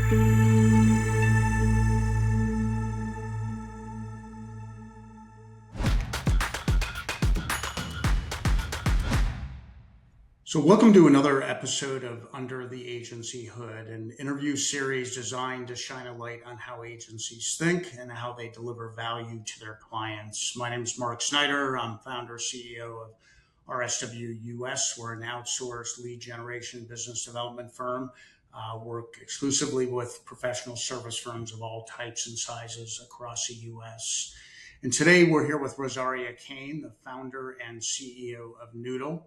So, welcome to another episode of Under the Agency Hood, an interview series designed to shine a light on how agencies think and how they deliver value to their clients. My name is Mark Snyder. I'm founder CEO of RSW US. We're an outsourced lead generation business development firm. Work exclusively with professional service firms of all types and sizes across the US. And today we're here with Rosaria Cain, the founder and CEO of Knoodle.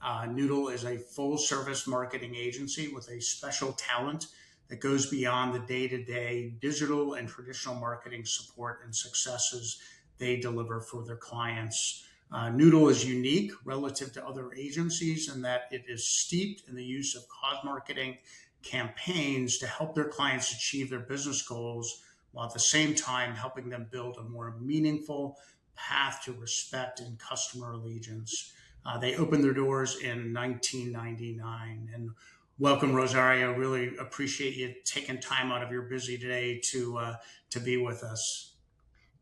Knoodle is a full service marketing agency with a special talent that goes beyond the day to day digital and traditional marketing support and successes they deliver for their clients. Knoodle is unique relative to other agencies in that it is steeped in the use of cause marketing campaigns to help their clients achieve their business goals while at the same time helping them build a more meaningful path to respect and customer allegiance. They opened their doors in 1999. And welcome, Rosario. Really appreciate you taking time out of your busy day to be with us.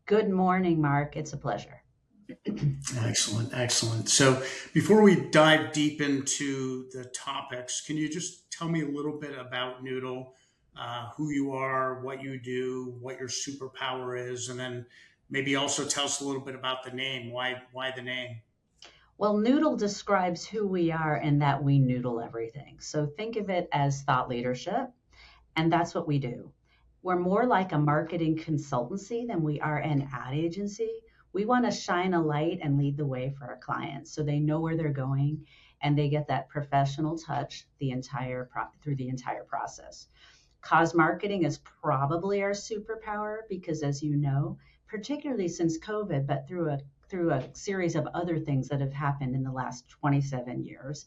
Good morning, Mark. It's a pleasure. Excellent, excellent. So before we dive deep into the topics, can you just tell me a little bit about Knoodle, who you are, what you do, what your superpower is, and then maybe also tell us a little bit about the name. Why the name? Well, Knoodle describes who we are and that we noodle everything. So think of it as thought leadership, and that's what we do. We're more like a marketing consultancy than we are an ad agency. We want to shine a light and lead the way for our clients so they know where they're going and they get that professional touch through the entire process. Cause marketing is probably our superpower because, as you know, particularly since COVID, but through a series of other things that have happened in the last 27 years,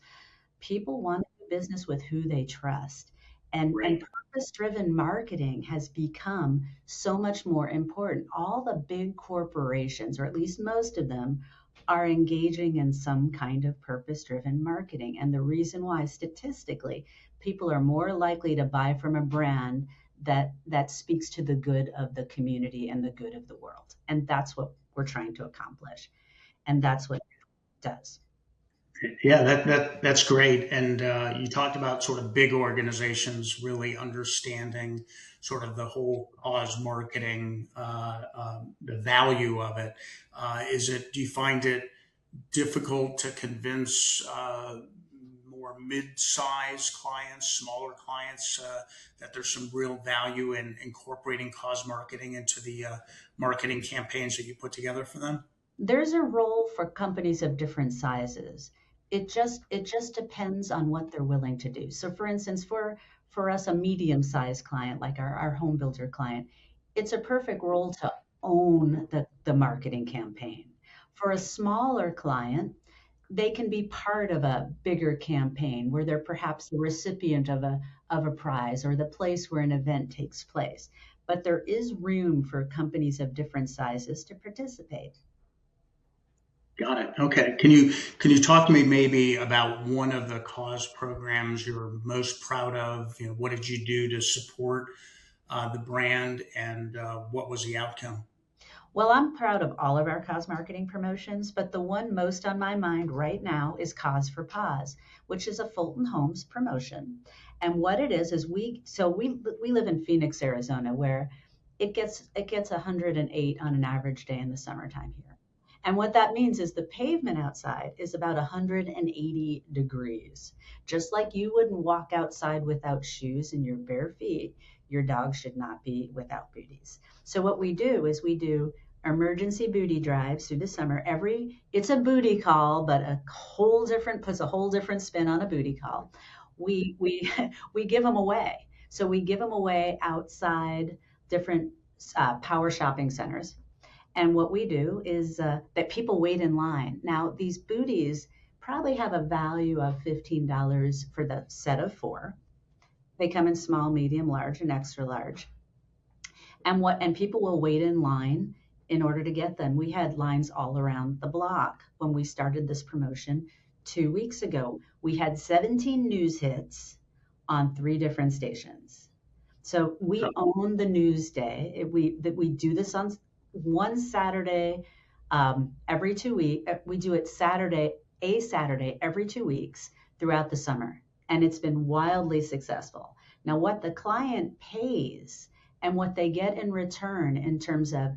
people want to do business with who they trust. And purpose-driven marketing has become so much more important. All the big corporations, or at least most of them, are engaging in some kind of purpose-driven marketing. And the reason why, statistically, people are more likely to buy from a brand that speaks to the good of the community and the good of the world. And that's what we're trying to accomplish. And that's what it does. Yeah, that's great. And you talked about sort of big organizations really understanding sort of the whole cause marketing, the value of it. Do you find it difficult to convince more mid-sized clients, smaller clients, that there's some real value in incorporating cause marketing into the marketing campaigns that you put together for them? There's a role for companies of different sizes. It just depends on what they're willing to do. So for instance, for us, a medium-sized client, like our home builder client, it's a perfect role to own the marketing campaign. For a smaller client, they can be part of a bigger campaign where they're perhaps the recipient of a prize or the place where an event takes place. But there is room for companies of different sizes to participate. Got it. Okay. Can you talk to me maybe about one of the cause programs you're most proud of? What did you do to support the brand, and what was the outcome? Well, I'm proud of all of our cause marketing promotions, but the one most on my mind right now is Cause for Pause, which is a Fulton Homes promotion. And what it is we live in Phoenix, Arizona, where it gets 108 on an average day in the summertime here. And what that means is the pavement outside is about 180 degrees. Just like you wouldn't walk outside without shoes in your bare feet, your dog should not be without booties. So what we do is we do emergency booty drives through the summer. It's a booty call, but puts a whole different spin on a booty call. We we give them away. So we give them away outside different power shopping centers. And what we do is that people wait in line. Now, these booties probably have a value of $15 for the set of four. They come in small, medium, large, and extra large. And people will wait in line in order to get them. We had lines all around the block when we started this promotion 2 weeks ago. We had 17 news hits on 3 different stations. So we own the news day. We do this on one Saturday every 2 weeks. We do it a Saturday every 2 weeks throughout the summer, and it's been wildly successful. Now, what the client pays and what they get in return in terms of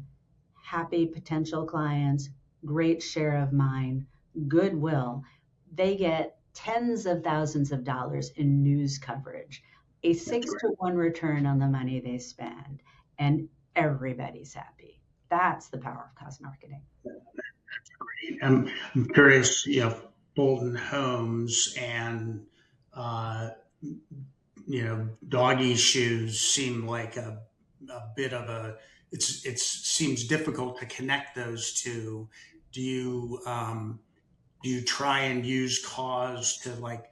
happy potential clients, great share of mind, goodwill, they get tens of thousands of dollars in news coverage, a That's 6 to 1 return on the money they spend, and everybody's happy. That's the power of cause marketing. great. I'm curious, Bolton Homes and uh, doggy shoes seem like a bit of a. It seems difficult to connect those two. Do you do you try and use cause to like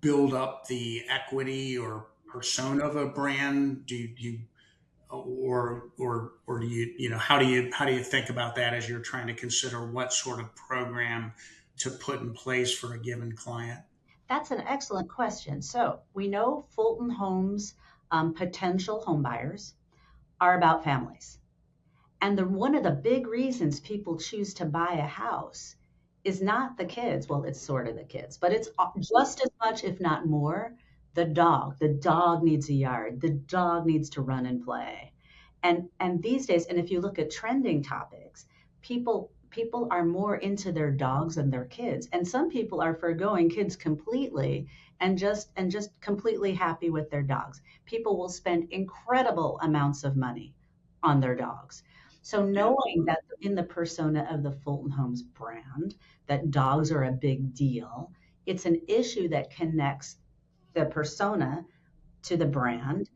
build up the equity or persona of a brand? Do you or do you how do you think about that as you're trying to consider what sort of program to put in place for a given client? That's an excellent question. So we know Fulton Homes potential home buyers are about families. And one of the big reasons people choose to buy a house is not the kids. Well, it's sort of the kids, but it's just as much, if not more, the dog. The dog needs a yard. The dog needs to run and play. And these days, and if you look at trending topics, people are more into their dogs than their kids. And some people are foregoing kids completely and just completely happy with their dogs. People will spend incredible amounts of money on their dogs. So Yeah, knowing that in the persona of the Fulton Homes brand, that dogs are a big deal, it's an issue that connects the persona to the brand,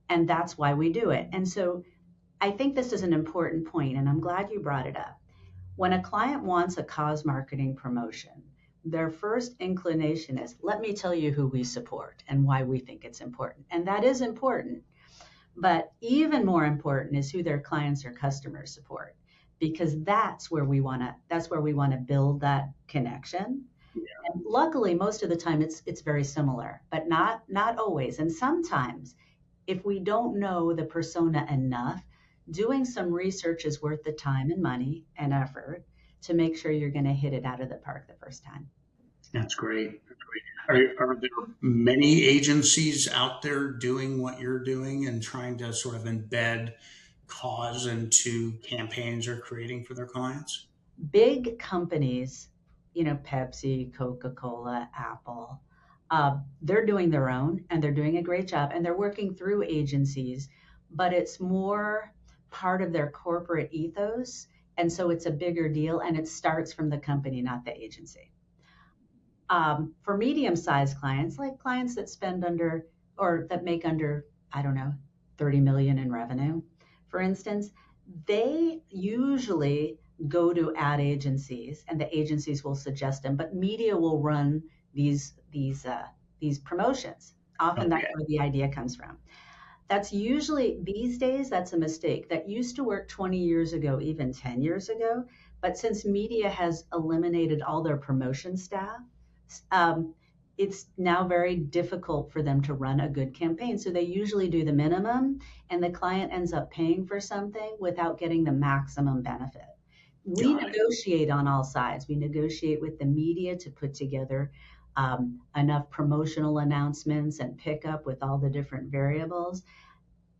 and that's why we do it. And so I think this is an important point, and I'm glad you brought it up. When a client wants a cause marketing promotion, their first inclination is, let me tell you who we support and why we think it's important. And that is important. But even more important is who their clients or customers support, because that's where we want to build that connection. And luckily, most of the time it's very similar, but not always. And sometimes if we don't know the persona enough, doing some research is worth the time and money and effort to make sure you're going to hit it out of the park the first time. that's great. That's great. Are there many agencies out there doing what you're doing and trying to sort of embed cause into campaigns or creating for their clients? Big companies, Pepsi, Coca-Cola, Apple, they're doing their own and they're doing a great job and they're working through agencies, but it's more part of their corporate ethos. And so it's a bigger deal and it starts from the company, not the agency. For medium-sized clients, like clients that spend under or that make under, I don't know, 30 million in revenue, for instance, they usually go to ad agencies, and the agencies will suggest them, but media will run these promotions. Often that's Okay. where the idea comes from. That's usually these days, that's a mistake. That used to work 20 years ago, even 10 years ago. But since media has eliminated all their promotion staff, um, it's now very difficult for them to run a good campaign. So they usually do the minimum, and the client ends up paying for something without getting the maximum benefit. We Got it. negotiate on all sides. We negotiate with the media to put together enough promotional announcements and pick up with all the different variables.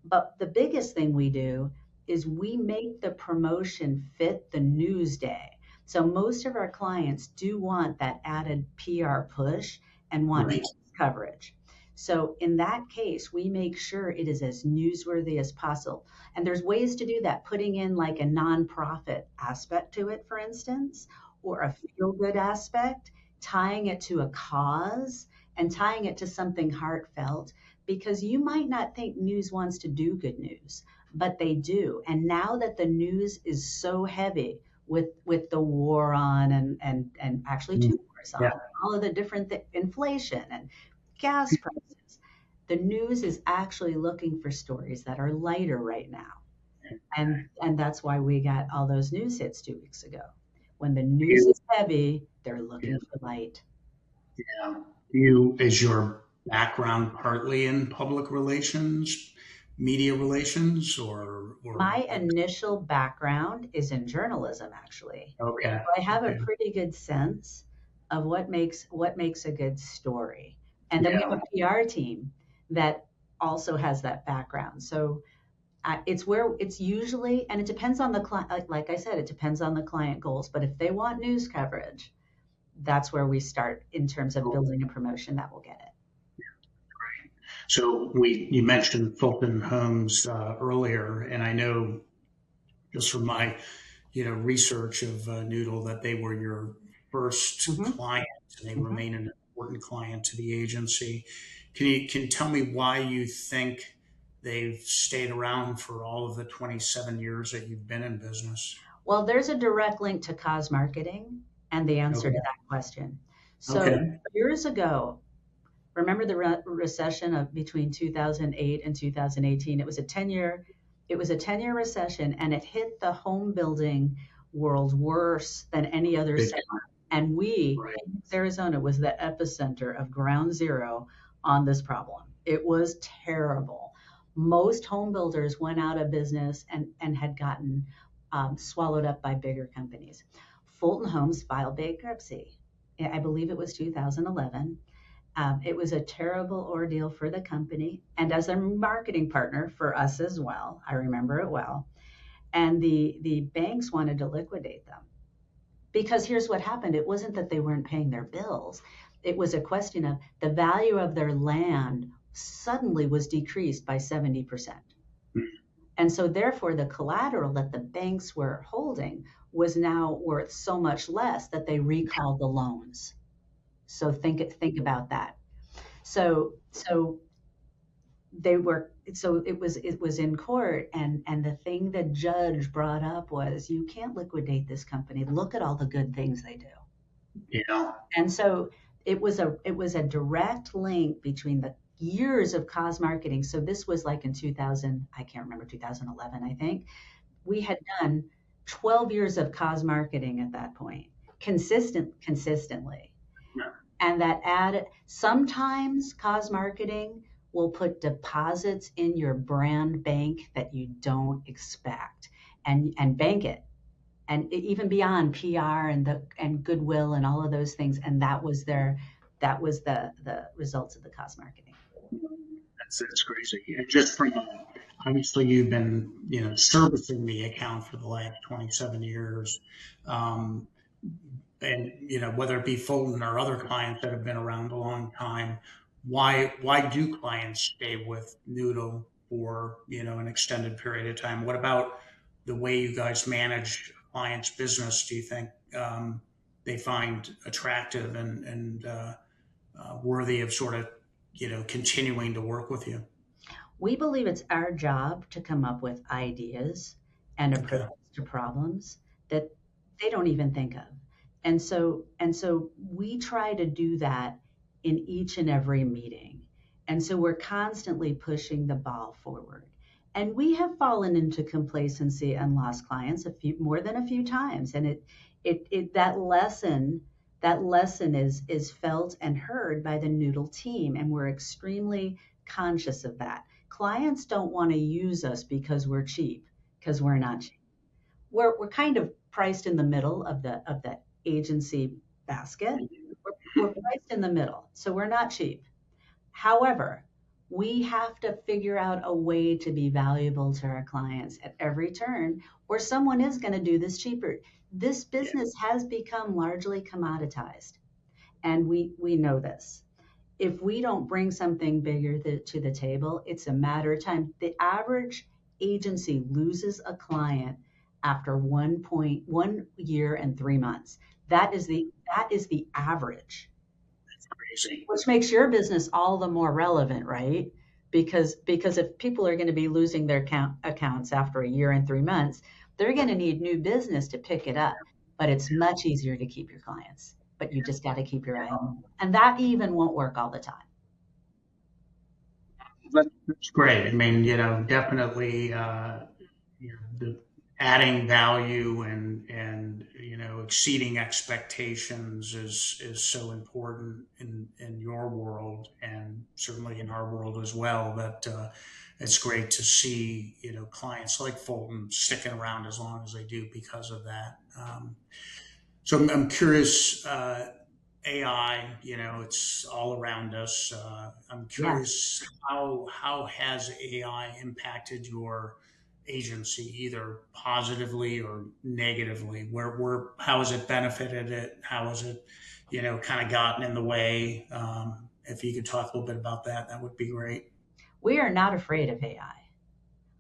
But the biggest thing we do is we make the promotion fit the news day. So most of our clients do want that added PR push and want Right. news coverage. So in that case, we make sure it is as newsworthy as possible. And there's ways to do that, putting in like a nonprofit aspect to it, for instance, or a feel good aspect, tying it to a cause and tying it to something heartfelt, because you might not think news wants to do good news, but they do. And now that the news is so heavy with the war on and actually Mm, two wars yeah. on, all of the different inflation and gas prices, the news is actually looking for stories that are lighter right now. And that's why we got all those news hits 2 weeks ago. When the news You, is heavy, they're yeah. looking for light. You, is your background partly in public relations, media relations or My initial background is in journalism, actually. okay, I have a okay, pretty good sense of what makes a good story. And then we have yeah, a PR team that also has that background. So it's where it's usually, and it depends on the client. Like I said, it depends on the client goals. But if they want news coverage, that's where we start in terms of cool. building a promotion that will get it. So you mentioned Fulton Homes earlier, and I know just from my research of Knoodle that they were your first Hmm. client, and they Hmm. remain an important client to the agency. Can you tell me why you think they've stayed around for all of the 27 years that you've been in business? Well, there's a direct link to cause marketing and the answer Okay. to that question. So Okay. years ago, remember the recession of between 2008 and 2018? It was a 10-year recession, and it hit the home building world worse than any other Big sector. time. And Right. Phoenix, Arizona, was the epicenter of ground zero on this problem. It was terrible. Most home builders went out of business and had gotten swallowed up by bigger companies. Fulton Homes filed bankruptcy. I believe it was 2011. It was a terrible ordeal for the company and as a marketing partner for us as well. I remember it well. And the banks wanted to liquidate them because here's what happened. It wasn't that they weren't paying their bills. It was a question of the value of their land suddenly was decreased by 70%. And so therefore the collateral that the banks were holding was now worth so much less that they recalled the loans. So think about that. So they were so it was in court, and the thing the judge brought up was you can't liquidate this company. Look at all the good things they do. Yeah. And so it was a direct link between the years of cause marketing. So this was like in 2000, I can't remember, 2011, I think. We had done 12 years of cause marketing at that point, consistently. Yeah. And that added, sometimes cause marketing will put deposits in your brand bank that you don't expect, and bank it, and even beyond PR and goodwill and all of those things. And that was the results of the cause marketing. That's crazy. And just from obviously you've been servicing the account for the last 27 years, um, and whether it be Fulton or other clients that have been around a long time, why do clients stay with Noodle for an extended period of time? What about the way you guys manage clients' business? Do you think they find attractive and worthy of sort of continuing to work with you? We believe it's our job to come up with ideas and approaches Okay. to problems that they don't even think of. And so we try to do that in each and every meeting. And so we're constantly pushing the ball forward. And we have fallen into complacency and lost clients more than a few times. And that lesson is felt and heard by the Noodle team. And we're extremely conscious of that. Clients don't want to use us because we're cheap, because we're not cheap. We're kind of priced in the middle of the agency basket. We're priced in the middle, so we're not cheap. However, we have to figure out a way to be valuable to our clients at every turn, or someone is going to do this cheaper. This Yeah. business has become largely commoditized, and we know this. If we don't bring something bigger to the table, it's a matter of time. The average agency loses a client after 1 year and 3 months. That is the average, Crazy. which makes your business all the more relevant, right? Because if people are going to be losing their accounts after a year and 3 months, they're going to need new business to pick it up. But it's much easier to keep your clients. But you just got to keep your eye on them, and that even won't work all the time. That's great. I mean, definitely, the adding value and exceeding expectations is so important in your world and certainly in our world as well. That it's great to see clients like Fulton sticking around as long as they do because of that. So I'm curious. AI, it's all around us. I'm Yes. curious how has AI impacted your agency, either positively or negatively? Where how has it benefited it? How has it, kind of gotten in the way? If you could talk a little bit about that, that would be great. We are not afraid of AI.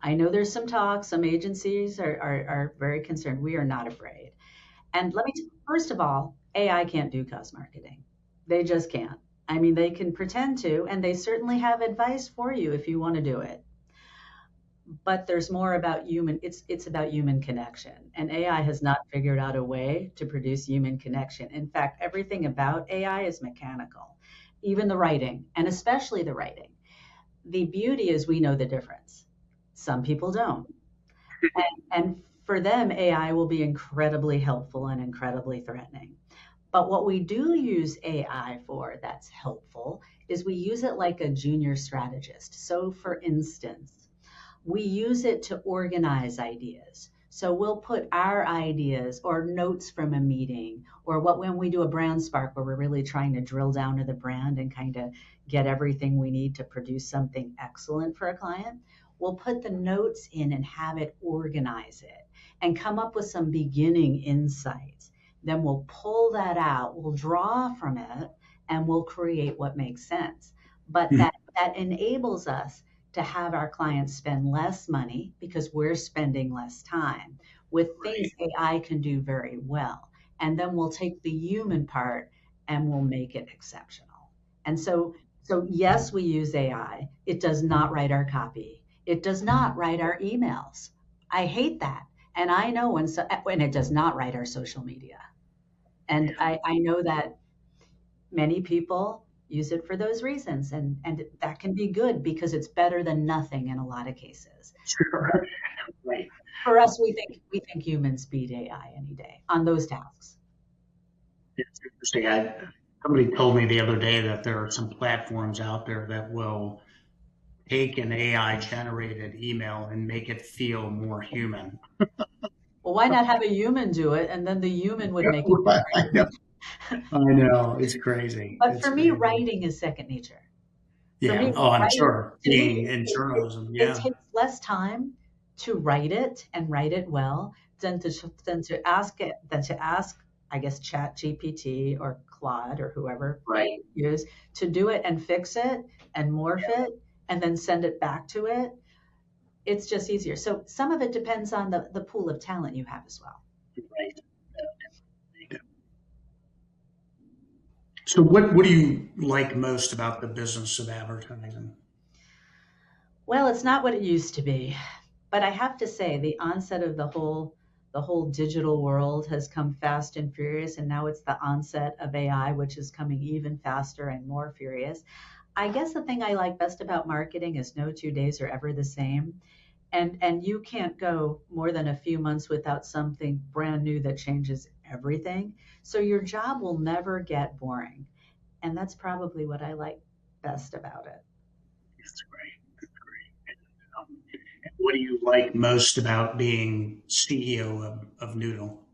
I know there's some talk, some agencies are very concerned. We are not afraid. And first of all, AI can't do cos marketing. They just can't. I mean, they can pretend to, and they certainly have advice for you if you want to do it. But there's more about it's about human connection. And AI has not figured out a way to produce human connection. In fact, everything about AI is mechanical, even the writing, and especially the writing. The beauty is we know the difference. Some people don't. And for them, AI will be incredibly helpful and incredibly threatening. But what we do use AI for that's helpful is we use it like a junior strategist. So, for instance, we use it to organize ideas. So we'll put our ideas or notes from a meeting, or what when we do a brand spark where we're really trying to drill down to the brand and kind of get everything we need to produce something excellent for a client, we'll put the notes in and have it organize it and come up with some beginning insights. Then we'll pull that out, we'll draw from it, and we'll create what makes sense. But Hmm. that enables us to have our clients spend less money because we're spending less time with things Right. AI can do very well. And then we'll take the human part and we'll make it exceptional. And so yes, we use AI. It does not write our copy. It does not write our emails. I hate that. And I know when it does not write our social media. And Yeah. I know that many people use it for those reasons, and that can be good because it's better than nothing in a lot of cases. Sure. Right. For us, we think humans beat AI any day on those tasks. It's interesting. Somebody told me the other day that there are some platforms out there that will take an AI generated email and make it feel more human. Well, why not have a human do it, and then the human would make it Right. I know. better? I know. It's crazy. But It's for me, crazy. writing is second nature. For Yeah. me, Oh, I'm writing sure. to me Being in journalism. it Yeah. takes less time to write it and write it well than to ask, I guess, Chat GPT or Claude or whoever Right. you use to do it and fix it and morph Yeah. it and then send it back to it. It's just easier. So some of it depends on the pool of talent you have as well. Right. So, what do you like most about the business of advertising? Well, it's not what it used to be, but I have to say the onset of the whole digital world has come fast and furious, and now it's the onset of AI, which is coming even faster and more furious. I guess the thing I like best about marketing is no 2 days are ever the same, and you can't go more than a few months without something brand new that changes everything. So your job will never get boring, and that's probably what I like best about it. It's great. It's great. And what do you like most about being CEO of Noodle?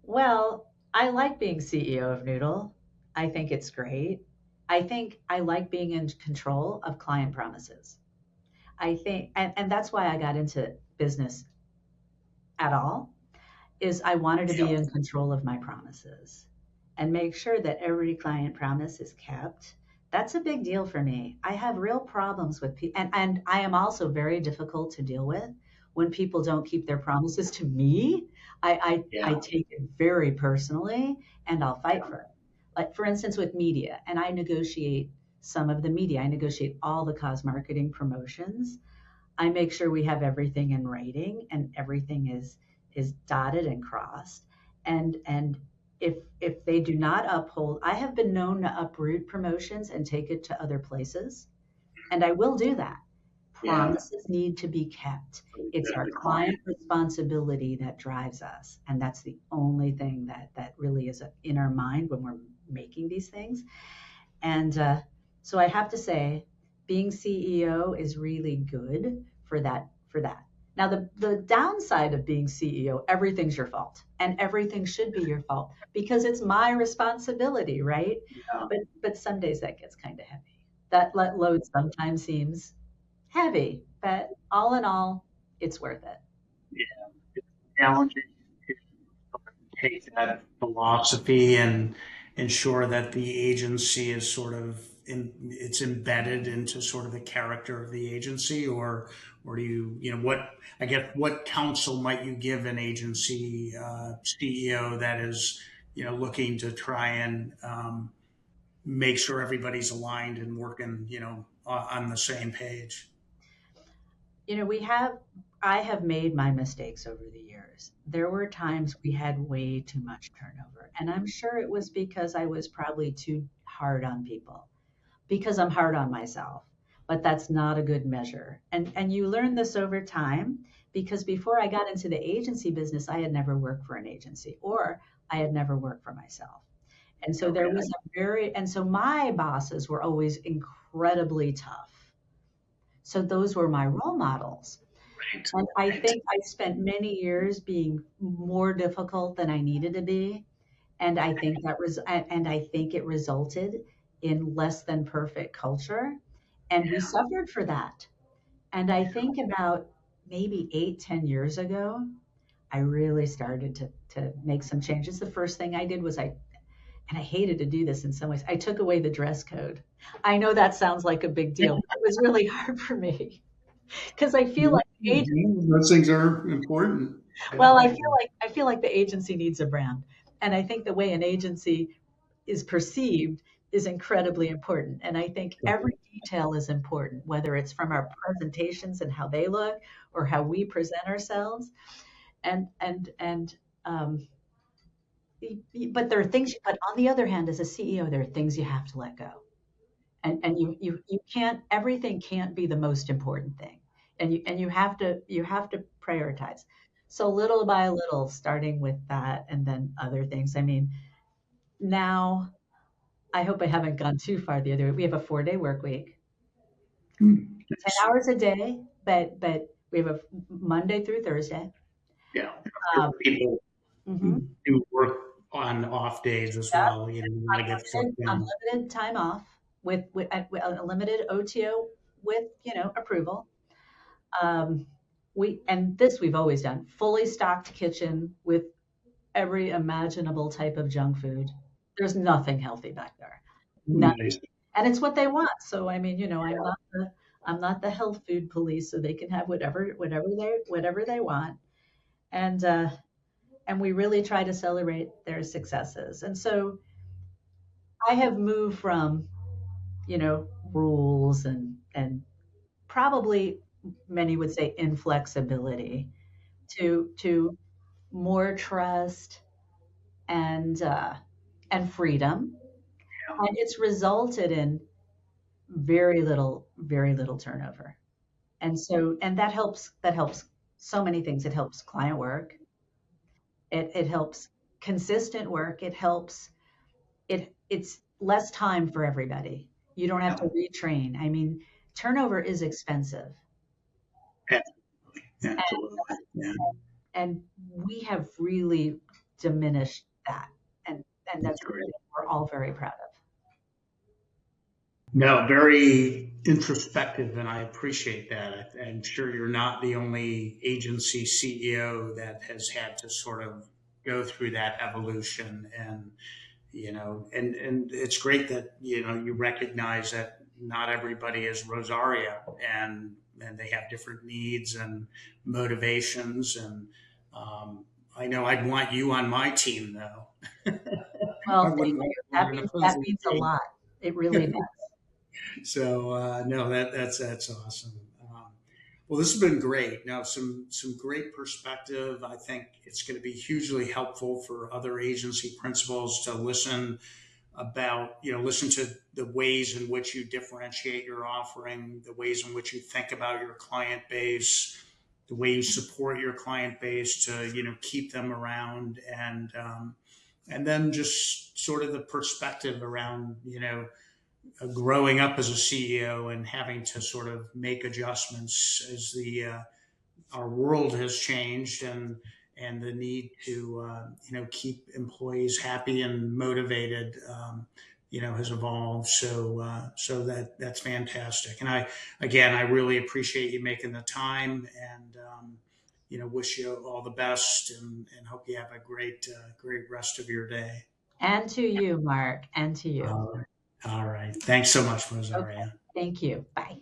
Well, I like being CEO of Knoodle. I think it's great. I think I like being in control of client promises. I think, and that's why I got into business at all, is I wanted to be Yeah. in control of my promises and make sure that every client promise is kept. That's a big deal for me. I have real problems with people, and I am also very difficult to deal with when people don't keep their promises to me. I Yeah. take it very personally and I'll fight Yeah. for it. Like, for instance, with media, and I negotiate some of the media, I negotiate all the cause marketing promotions. I make sure we have everything in writing and everything is dotted and crossed. And if they do not uphold, I have been known to uproot promotions and take it to other places, and I will do that. Yeah. Promises need to be kept. It's our The client client. responsibility that drives us, and that's the only thing that really is in our mind when we're making these things. And so I have to say, being CEO is really good for that. For that. Now, the downside of being CEO, everything's your fault, and everything should be your fault because it's my responsibility, right? Yeah. But some days that gets kind of heavy. That load sometimes seems heavy, but all in all, it's worth it. Yeah. It's challenging to take that philosophy and ensure that the agency is sort of it's embedded into sort of the character of the agency, or do what, I guess, what counsel might you give an agency CEO that is looking to try and make sure everybody's aligned and working on the same page? You know, we have, I have made my mistakes over the years. There were times we had way too much turnover, and I'm sure it was because I was probably too hard on people, because I'm hard on myself. But that's not a good measure. And you learn this over time because before I got into the agency business, I had never worked for an agency or I had never worked for myself. And so there Okay. was a very, and so my bosses were always incredibly tough. So those were my role models. Right. And I Right. think I spent many years being more difficult than I needed to be. And I think and I think it resulted in less than perfect culture. And we Yeah. suffered for that. And I think about maybe 8, 10 years ago, I really started to make some changes. The first thing I did was and I hated to do this in some ways, I took away the dress code. I know that sounds like a big deal, but it was really hard for me because I feel Yeah, like those things are important. well, Definitely. I feel like the agency needs a brand. And I think the way an agency is perceived is incredibly important. And I think every detail is important, whether it's from our presentations and how they look or how we present ourselves. And but there are things, but on the other hand, as a CEO, there are things you have to let go. And you can't, everything can't be the most important thing. And you have to prioritize. So little by little, starting with that and then other things. I mean, now I hope I haven't gone too far the other way. We have a 4-day work week, Hmm. 10 Yes. hours a day, but we have a Monday through Thursday. Yeah. Um, People mhm. do work on off days as Yep, well. You want to get stuff done. unlimited time off with a limited OTO with, approval. Um, and this we've always done, fully stocked kitchen with every imaginable type of junk food. There's nothing healthy back there. Nothing. Nice. And it's what they want. So I mean, Yeah. I'm not the health food police, so they can have whatever they want. And and we really try to celebrate their successes. And so I have moved from, rules and probably many would say inflexibility to more trust and freedom, and it's resulted in very little turnover. And so and that helps so many things. It helps client work. It helps consistent work. It's less time for everybody. You don't have Yeah. to retrain. I mean, turnover is expensive, Absolutely. Yeah. and we have really diminished that, and That's that's great. something we're all very proud of. No, very introspective, and I appreciate that. I'm sure you're not the only agency CEO that has had to sort of go through that evolution, and and it's great that you recognize that not everybody is Rosaria, and they have different needs and motivations, and um, I know I'd want you on my team though. I Well, thank wouldn't want you. to run an That opposing means a team. lot. It really does. So no, that's awesome. Well, this has been great. Now, some great perspective. I think it's going to be hugely helpful for other agency principals to listen about, listen to the ways in which you differentiate your offering, the ways in which you think about your client base, the way you support your client base to, keep them around, and then just sort of the perspective around, growing up as a CEO and having to sort of make adjustments as our world has changed, and the need to keep employees happy and motivated, has evolved. So that's fantastic. And I really appreciate you making the time, and wish you all the best, and hope you have a great rest of your day. And to you, Mark, and to you. All right. All right. Thanks so much, Okay. Rosaria. Thank you. Bye.